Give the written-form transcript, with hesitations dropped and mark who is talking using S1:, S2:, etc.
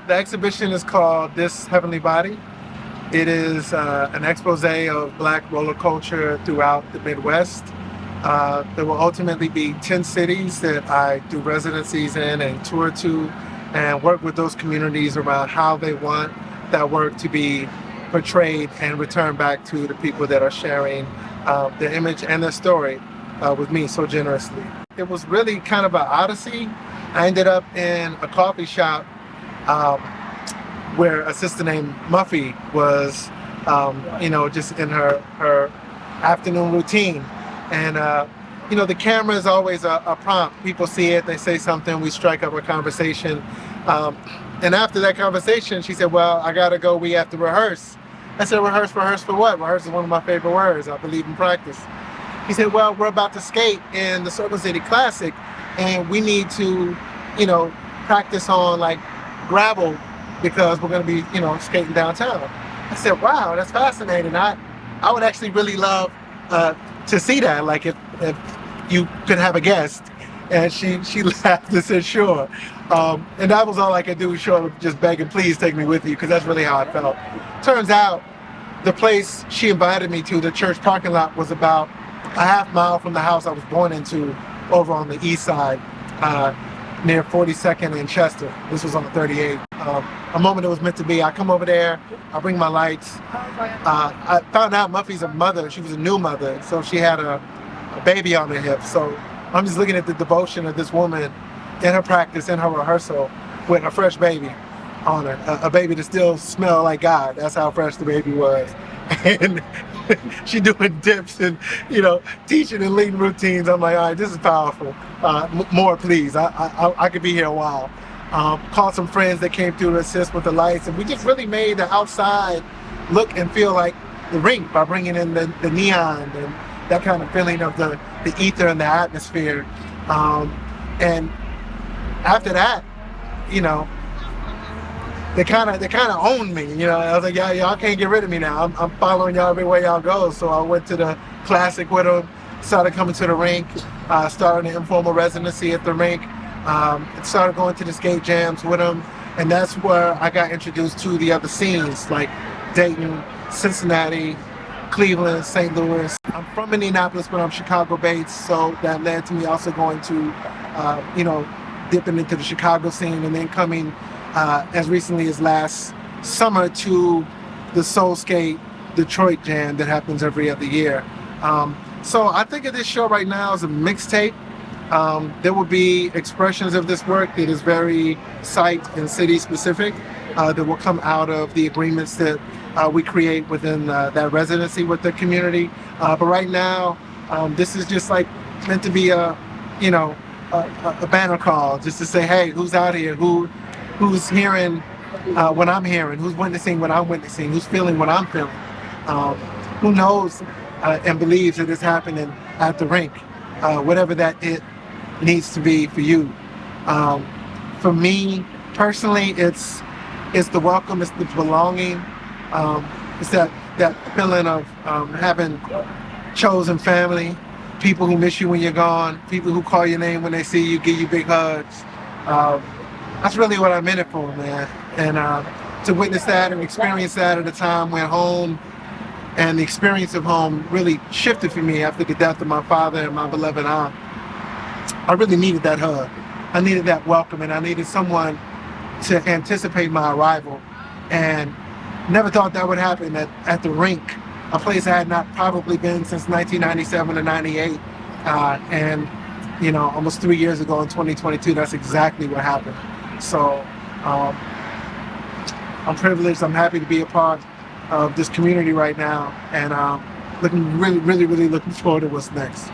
S1: the exhibition is called This Heavenly Body. It is an expose of Black roller culture throughout the Midwest. There will ultimately be 10 cities that I do residencies in and tour to and work with those communities around how they want that work to be portrayed and returned back to the people that are sharing their image and their story with me so generously. It was really kind of an odyssey. I ended up in a coffee shop where a sister named Muffy was, just in her afternoon routine. And, the camera is always a prompt. People see it, they say something, we strike up a conversation. And after that conversation, she said, well, I gotta go, we have to rehearse. I said, rehearse for what? Rehearse is one of my favorite words. I believe in practice. He said, well, we're about to skate in the Circle City Classic and we need to, practice on like gravel because we're gonna be, skating downtown. I said, wow, that's fascinating. I would actually really love to see that, like if you could have a guest. And she laughed and said, sure. And that was all I could do, short of just begging, please take me with you, because that's really how I felt. Turns out the place she invited me to, the church parking lot, was about a half mile from the house I was born into over on the east side, near 42nd and Chester. This was on the 38th. A moment that was meant to be. I come over there, I bring my lights. I found out Muffy's a mother. She was a new mother, so she had a baby on her hip. So I'm just looking at the devotion of this woman in her practice, in her rehearsal, with a fresh baby on her. A baby that still smelled like God. That's how fresh the baby was. And she doing dips and, teaching and leading routines. I'm like, all right, this is powerful. More, please. I could be here a while. Called some friends that came through to assist with the lights, and we just really made the outside look and feel like the rink by bringing in the neon and that kind of feeling of the ether and the atmosphere. And after that, they kind of owned me. I was like, y'all can't get rid of me now. I'm following y'all everywhere y'all go. So I went to the classic with them, started coming to the rink, started an informal residency at the rink, started going to the skate jams with them. And that's where I got introduced to the other scenes like Dayton, Cincinnati, Cleveland, St. Louis. I'm from Indianapolis, but I'm Chicago-based, so that led to me also going to, dipping into the Chicago scene, and then coming as recently as last summer to the Soul Skate Detroit Jam that happens every other year. So I think of this show right now as a mixtape. There will be expressions of this work that is very site and city specific that will come out of the agreements that we create within that residency with the community. But right now, this is just like meant to be a banner call, just to say, hey, who's out here? Who's hearing what I'm hearing? Who's witnessing what I'm witnessing? Who's feeling what I'm feeling? Who knows and believes that it's happening at the rink? Whatever that it needs to be for you. For me personally, it's the welcome, it's the belonging. It's that feeling of having chosen family, people who miss you when you're gone, people who call your name when they see you, give you big hugs. That's really what I'm in it for, man. And to witness that and experience that at a time when home and the experience of home really shifted for me after the death of my father and my beloved aunt. I really needed that hug. I needed that welcome, and I needed someone to anticipate my arrival. And never thought that would happen at the rink, a place I had not probably been since 1997 or 98. And, almost 3 years ago in 2022, that's exactly what happened. So I'm privileged. I'm happy to be a part of this community right now. And looking really, really, really looking forward to what's next.